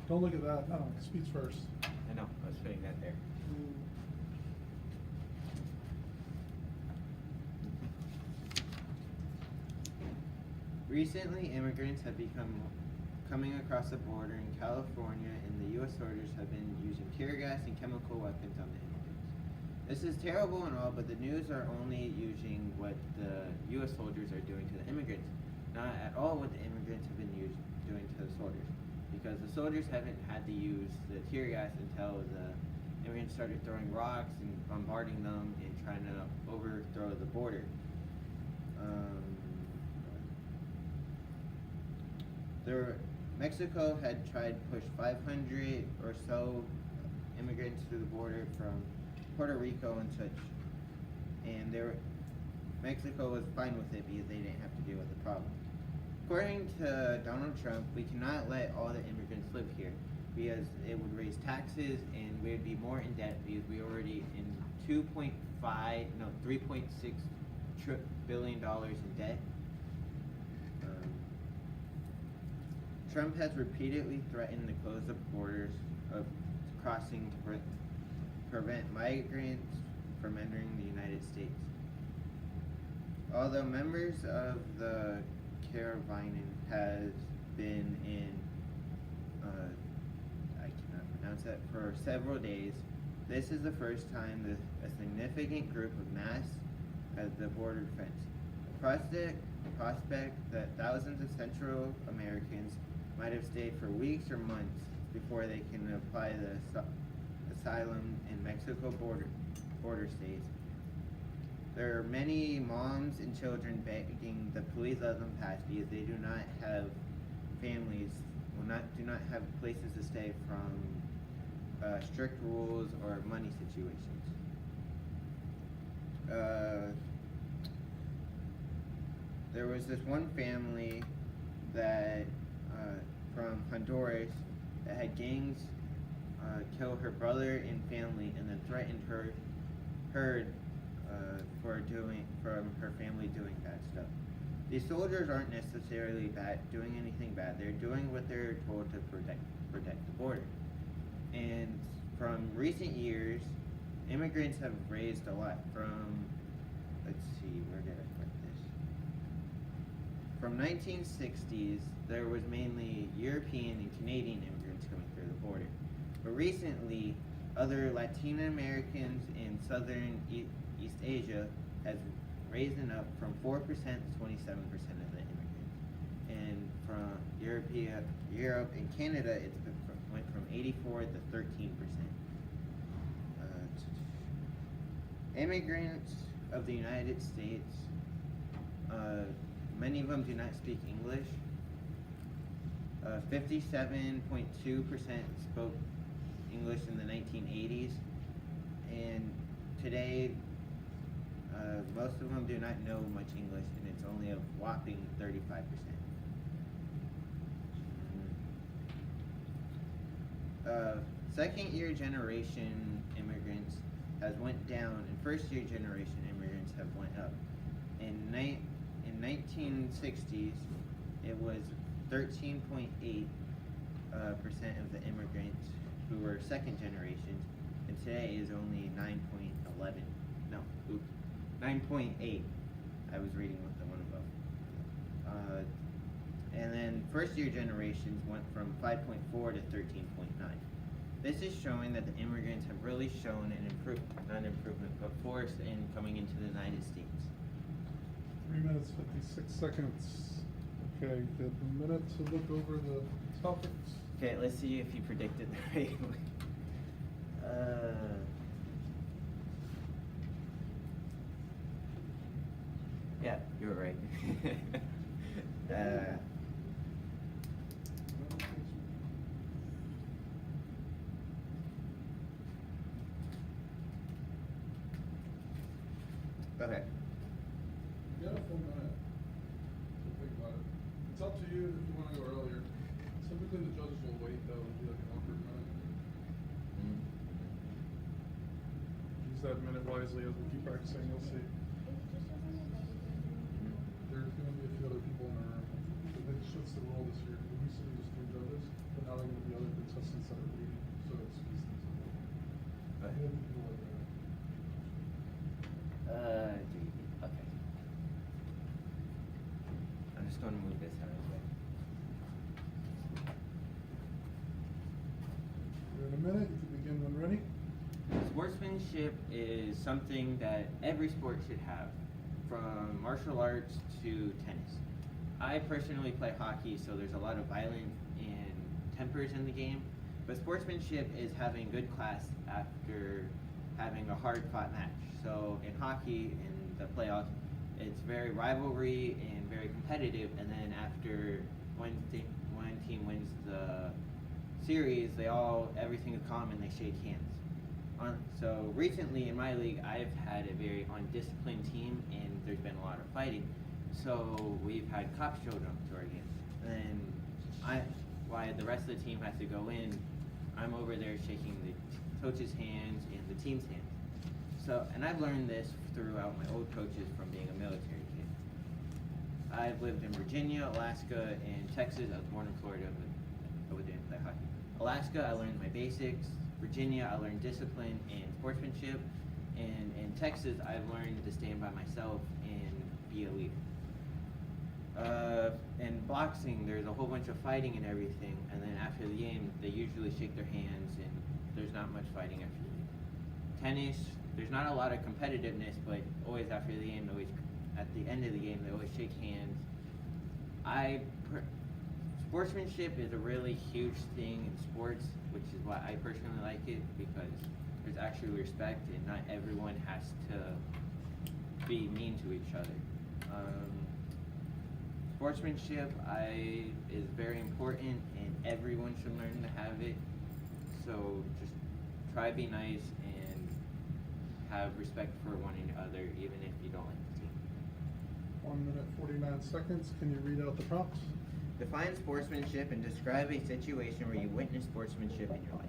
Don't look at that. No, speech first. I know, I was putting that there. Recently, immigrants have become coming across the border in California, and the U.S. soldiers have been using tear gas and chemical weapons on the immigrants. This is terrible and all, but the news are only using what the U.S. soldiers are doing to the immigrants, not at all what the immigrants have been doing to the soldiers. Because the soldiers haven't had to use the tear gas until the immigrants started throwing rocks and bombarding them and trying to overthrow the border. Mexico had tried to push 500 or so immigrants through the border from Puerto Rico and such, and Mexico was fine with it because they didn't have to deal with the problem. According to Donald Trump, we cannot let all the immigrants live here because it would raise taxes and we would be more in debt because we already in $3.6 billion in debt. Trump has repeatedly threatened to close the borders of crossing to prevent migrants from entering the United States. Although members of the Caravan has been in, I cannot pronounce that, for several days, this is the first time that a significant group of mass at the border fence. The prospect that thousands of Central Americans might have stayed for weeks or months before they can apply the asylum in Mexico border states. There are many moms and children begging the police let them pass because they do not have families, do not have places to stay from strict rules or money situations. There was this one family that from Honduras that had gangs kill her brother and family, and then threatened her from her family doing bad stuff. These soldiers aren't necessarily doing anything bad. They're doing what they're told to protect the border. And from recent years, immigrants have raised a lot. Let's see, where did I put this? From 1960s, there was mainly European and Canadian immigrants coming through the border. But recently, other Latin Americans and Southern East Asia has risen up from 4% to 27% of the immigrants. And from Europe and Canada, it went from 84 to 13%. Immigrants of the United States, many of them do not speak English. 57.2% spoke English in the 1980s, and today most of them do not know much English, and it's only a whopping 35%. Second year generation immigrants has went down, and first year generation immigrants have went up. In 1960s, it was 13.8% of the immigrants who were second generations, and today is only 9.11. No, 9.8. I was reading with the one above. And then first year generations went from 5.4 to 13.9. This is showing that the immigrants have really shown not improvement, but force in coming into the United States. 3 minutes, 56 seconds. Okay, get a minute to look over the topics. Okay, let's see if you predicted the right one. Yeah, you were right. Okay. You got a full minute to think about it. It's up to you if you want to go earlier. Typically, the judges will wait though and do like an awkward minute. Use that minute wisely as we keep practicing. You'll see. There's going to be a few other people in the room. They switched the role this year. We used to be just 3 judges, but now they're going to be other contestants Okay. I'm just going to move this out of the way. In a minute, you can begin when ready. Sportsmanship is something that every sport should have, from martial arts to tennis. I personally play hockey, so there's a lot of violence and tempers in the game, but sportsmanship is having good class after having a hard-fought match. So in hockey, in the playoffs, it's very rivalry and very competitive, and then after one team wins the series, everything is calm and they shake hands. So recently in my league, I've had a very undisciplined team, and there's been a lot of fighting. So we've had cops showed up to our games, and while the rest of the team has to go in, I'm over there shaking the coach's hands and the team's hands. So, and I've learned this throughout my old coaches from being a military kid. I've lived in Virginia, Alaska, and Texas. I was born in Florida, but I didn't play hockey. Alaska, I learned my basics. Virginia, I learned discipline and sportsmanship. And in Texas, I've learned to stand by myself and be a leader. In boxing, there's a whole bunch of fighting and everything, and then after the game, they usually shake their hands, and there's not much fighting after the game. Tennis, there's not a lot of competitiveness, but always after the game, at the end of the game, they always shake hands. Sportsmanship is a really huge thing in sports, which is why I personally like it, because there's actually respect, and not everyone has to be mean to each other. Sportsmanship is very important, and everyone should learn to have it. So just try to be nice and have respect for one another, even if you don't like the team. 1 minute, 49 seconds. Can you read out the prompts? Define sportsmanship and describe a situation where you witnessed sportsmanship in your life.